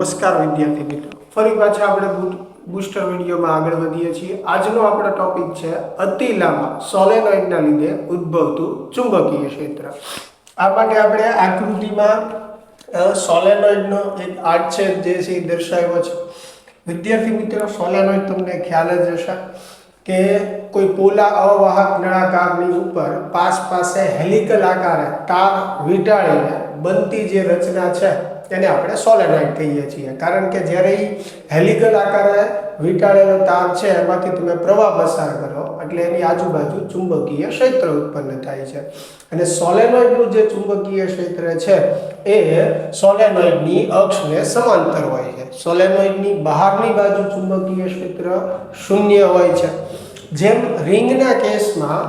નમસ્કાર વિદ્યાર્થી મિત્રો, ફરી પાછા આપણે બૂસ્ટર વિડીયોમાં આગળ વધીએ છીએ। આજનો આપણો ટોપિક છે અતિ લાંબા સોલેનોઇડના લીધે ઉદ્ભવતું ચુંબકીય ક્ષેત્ર। આ માટે આપણે આકૃતિમાં સોલેનોઇડનો એક આડછેદ જે છે એ દર્શાવ્યો છે। વિદ્યાર્થી મિત્રો, સોલેનોઇડ તમને ખ્યાલ જ હશે કે કોઈ પોલા અવાહક નળાકારની ઉપર પાસે હેલિકલ આકારે તાર વીંટાળીને બનતી જે રચના છે એને આપણે સોલેનોઇડ કહીએ છીએ। કારણ કે જ્યારે હેલિકલ આકારે વીંટાળેલો તાર છે એમાંથી તમે પ્રવાહ પસાર કરો એટલે એની આજુબાજુ ચુંબકીય ક્ષેત્ર ઉત્પન્ન થાય છે। અને સોલેનોઇડનું જે ચુંબકીય ક્ષેત્ર છે એ સોલેનોઇડની અક્ષને સમાંતર હોય છે। સોલેનોઇડની બહારની બાજુ ચુંબકીય ક્ષેત્ર શૂન્ય હોય છે। જેમ રિંગના કેસમાં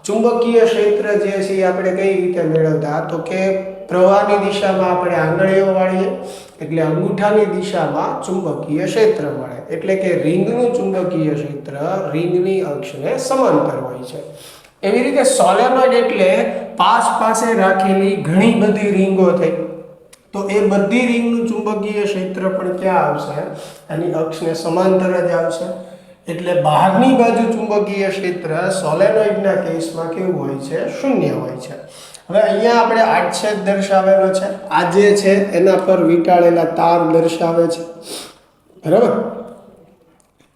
ચુંબકીય ક્ષેત્ર જે છે એ આપણે કઈ રીતે મેળવતા તો કે પ્રવાહની દિશામાં આપણે આંગળીઓ વાળીએ એટલે અંગૂઠાની દિશામાં ચુંબકીય ક્ષેત્ર મળે। એટલે કે રિંગનું ચુંબકીય ક્ષેત્ર રિંગની અક્ષને સમાંતર હોય છે। એવી રીતે સોલેનોઇડ એટલે પાસે રાખેલી ઘણી બધી રિંગો થઈ, તો એ બધી રિંગનું ચુંબકીય ક્ષેત્ર પણ ક્યાં આવશે? એની અક્ષને સમાંતર જ આવશે। એટલે બહારની બાજુ ચુંબકીય ક્ષેત્ર સોલેનોઇડના કેસમાં કેવું હોય છે? શૂન્ય હોય છે। હવે અહીંયા આપણે આડછેદ દર્શાવેલો છે, આ જે છે એના પર વીંટાળેલા તાર દર્શાવે છે, બરાબર।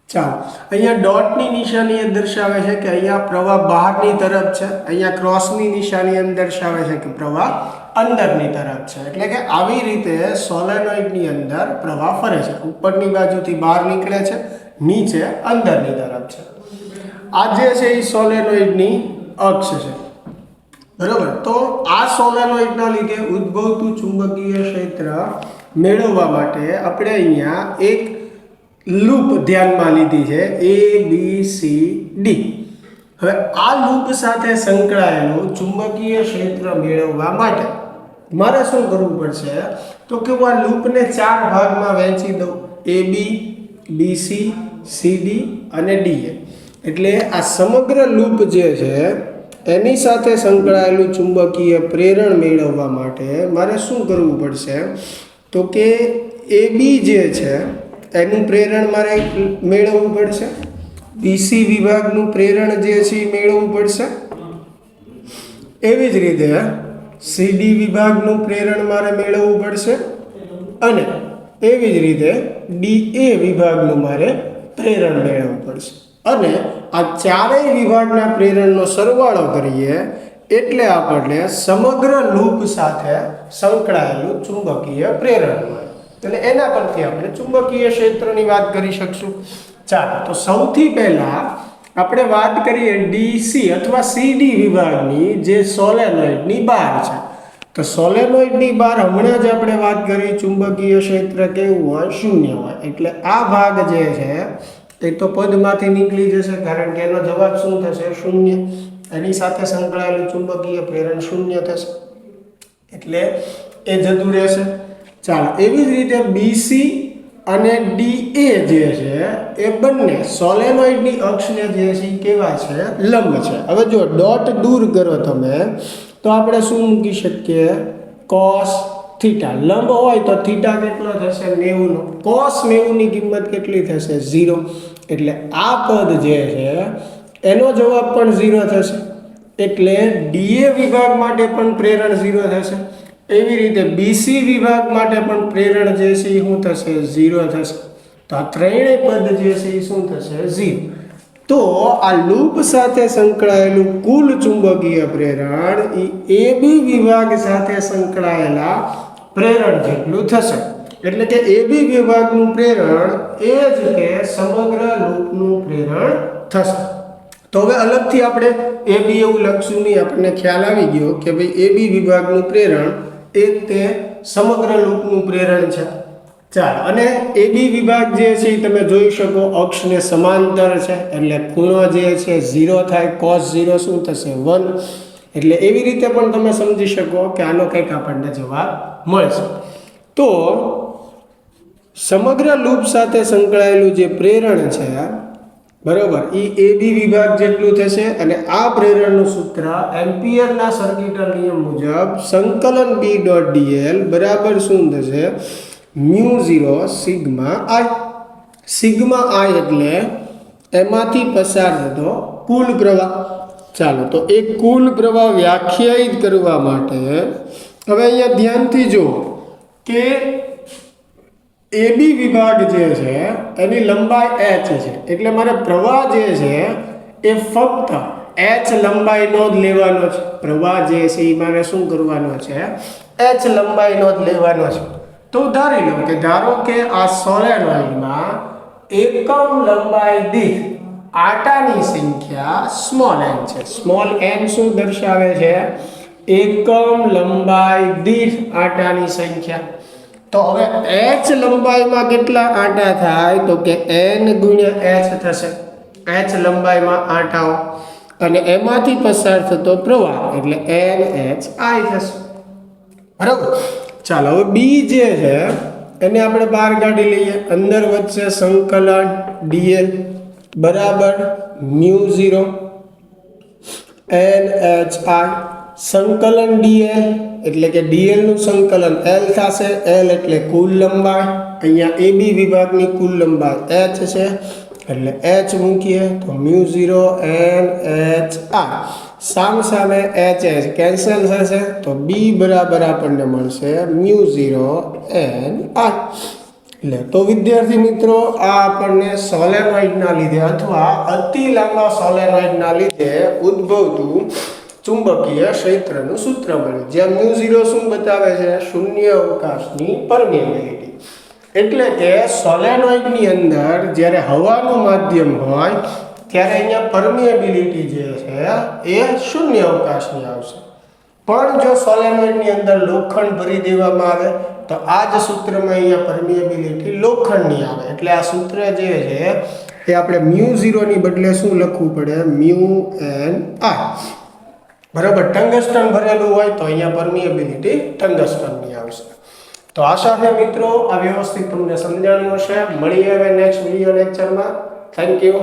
ચાલો, અહીંયા ડોટની નિશાની એ દર્શાવે છે કે અહીંયા પ્રવાહ બહારની તરફ છે, અહીંયા ક્રોસની નિશાની એમ દર્શાવે છે કે પ્રવાહ અંદરની તરફ છે। એટલે કે આવી રીતે સોલેનોઇડની અંદર પ્રવાહ ફરે છે, ઉપરની બાજુથી બહાર નીકળે છે, નીચે અંદરની તરફ છે। આ જે છે એ સોલેનોઇડની અક્ષ છે, બરાબર। તો આ સોલેનોઇડના લીધે ઉદ્ભવતું ચુંબકીય ક્ષેત્ર મેળવવા માટે આપણે અહીંયા એક લૂપ ધ્યાનમાં લીધી છે, ABCD। હવે આ લૂપ સાથે સંકળાયેલું ચુંબકીય ક્ષેત્ર મેળવવા માટે મારે શું કરવું પડશે તો કે હું આ લૂપને 4 ભાગમાં વહેંચી દઉં, AB, BC, CD અને DA। એટલે આ સમગ્ર લૂપ જે છે એની સાથે સંકળાયેલું ચુંબકીય પ્રેરણ મેળવવા માટે મારે શું કરવું પડશે તો કે AB જે છે એનું પ્રેરણ મારે મેળવવું પડશે, BC વિભાગનું પ્રેરણ જે છે એ મેળવવું પડશે, એવી જ રીતે CD વિભાગનું પ્રેરણ મારે મેળવવું પડશે અને એવી જ રીતે DA વિભાગનું મારે પ્રેરણ મેળવવું પડશે। અને આ ચારેય વિભાગના પ્રેરણનો સરવાળો કરીએ એટલે આપણને સમગ્ર લૂપ સાથે સંકળાયેલું ચુંબકીય પ્રેરણ મળે। એટલે એના પરથી આપણે ચુંબકીય ક્ષેત્રની વાત કરી શકશું। ચાલો, તો સૌથી પહેલા આપણે વાત કરીએ DC અથવા CD વિભાગની જે સોલેનોઇડની બહાર છે। તો સોલેનોઇડની બહાર હમણાં જ આપણે વાત કરી ચુંબકીય ક્ષેત્ર કેવું હોય? શૂન્ય હોય। એટલે આ ભાગ જે છે એ તો પદમાંથી નીકળી જશે કારણ કે એનો જવાબ શું થશે? શૂન્ય। એની સાથે સંકળાયેલું ચુંબકીય પ્રેરણ શૂન્ય થશે એટલે એ જતું રહેશે। ચાલો, એવી જ રીતે BC અને DA જે છે એ બંને સોલેનોઇડની અક્ષને જે છે એ કેવા છે? લંબ છે। હવે જો ડોટ દૂર કરો તમે તો આપણે શું મૂકી શકીએ? cos theta. લંબ હોય તો થીટા કેટલો થશે? 90 નો। cos 90 ની કિંમત કેટલી થશે? 0। એટલે આ પદ જે છે એનો જવાબ પણ 0 થશે। એટલે DA વિભાગ માટે પણ પ્રેરણ 0 થશે। એવી રીતે BC વિભાગ માટે પણ પ્રેરણ જે છે એ શું થશે? 0 થશે। તો આ ત્રણેય પદ જે છે એ શું થશે? 0। તો આ લૂપ સાથે સંકળાયેલું કુલ ચુંબકીય પ્રેરણ એ AB વિભાગ સાથે સંકળાયેલા પ્રેરણ જેટલું થશે। એટલે કે AB વિભાગનું પ્રેરણ એ જ કે સમગ્ર લૂપનું પ્રેરણ થશે। તો હવે અલગથી આપણે AB એવું લખશું નહીં, આપણને ખ્યાલ આવી ગયો કે ભાઈ AB વિભાગનું પ્રેરણ એ તે સમગ્ર લૂપનું પ્રેરણ છે। ચાલો, અને AB વિભાગ જે છે એ તમે જોઈ શકો અક્ષને સમાંતર છે એટલે ખૂણો જે છે 0 થાય, cos 0 શું થશે? 1। એટલે એવી રીતે પણ તમે સમજી શકો કે આનો કંઈક આપણને જવાબ મળશે। તો સમગ્ર લૂપ સાથે સંકળાયેલું જે પ્રેરણ છે, બરોબર, એ AB વિભાગ જેટલું થશે। અને આ પ્રેરણનું સૂત્ર એમ્પિયરના સર્કિટલ નિયમ મુજબ સંકલન B.dl બરાબર શું થશે? મ્યુ 0 સિગ્મા આઈ. સિગ્મા આઈ એટલે એમાંથી પસાર થતો કુલ પ્રવાહ. ચાલો તો એ કુલ પ્રવાહ વ્યાખ્યાયિત કરવા માટે હવે અહીંયા ધ્યાનથી જુઓ કે એબી વિભાગ જે છે એની લંબાઈ h છે, એટલે મારે પ્રવાહ જે છે એ ફક્ત h લંબાઈનો જ લેવાનો છે. પ્રવાહ જે છે એ મારે શું કરવાનો છે? h લંબાઈનો જ લેવાનો છે. તો ધારી લો કે ધારો કે આ સોલેનોઇડમાં એકમ લંબાઈ દીઠ આટાની સંખ્યા સ્મોલ n છે. સ્મોલ n શું દર્શાવે છે? એકમ લંબાઈ દીઠ આટાની સંખ્યા. તો હવે h લંબાઈમાં કેટલા આટા થાય? તો કે n ગુણ્યા h થશે. h લંબાઈમાં આટાઓ અને એમાંથી પસાર થતો પ્રવાહ એટલે NHI થશે. બરાબર. ચાલો હવે બી જે છે એને આપણે બહાર કાઢી લઈએ. અંદર વચ્ચે સંકલન dl બરાબર મ્યુ 0 NHI સંકલન dl એટલે કે dl નું સંકલન l થશે. l એટલે કુલ લંબાઈ. અહીંયા AB વિભાગની કુલ લંબાઈ h છે એટલે h મૂકીએ તો મ્યુ 0 NHI. સામે h કેન્સલ થશે તો b બરાબર આપણને મળશે મ્યુ 0 NI. એટલે તો વિદ્યાર્થી મિત્રો આ આપણને સોલેનોઇડના લીધે અથવા અતિ લાંબા સોલેનોઇડના લીધે ઉદ્ભવતું ચુંબકીય ક્ષેત્રનું સૂત્ર મળ્યું. જ્યાં મ્યુ 0 શું બતાવે છે? શૂન્ય અવકાશની પરમિએબિલિટી. એટલે કે સોલેનોઇડની અંદર જ્યારે હવાનું માધ્યમ હોય ત્યારે અહીંયા પરમિએબિલિટી જે છે એ શૂન્ય અવકાશની આવશે. પણ જો સોલેનોઇડની અંદર લોખંડ ભરી દેવામાં આવે તો આ જ સૂત્રમાં અહીંયા પરમિએબિલિટી લોખંડની આવે. એટલે આ સૂત્ર જે છે એ આપણે મ્યુ 0 ની બદલે શું લખવું પડે? Mu NI. બરાબર. ટંગસ્ટન ભરેલું હોય તો અહીંયા પરમિએબિલિટી ટંગસ્ટનની આવશે. તો આશા છે મિત્રો આ વ્યવસ્થિત તમને સમજાણ્યું હશે. મળીએ હવે નેક્સ્ટ વિડિયો લેક્ચરમાં. Thank you.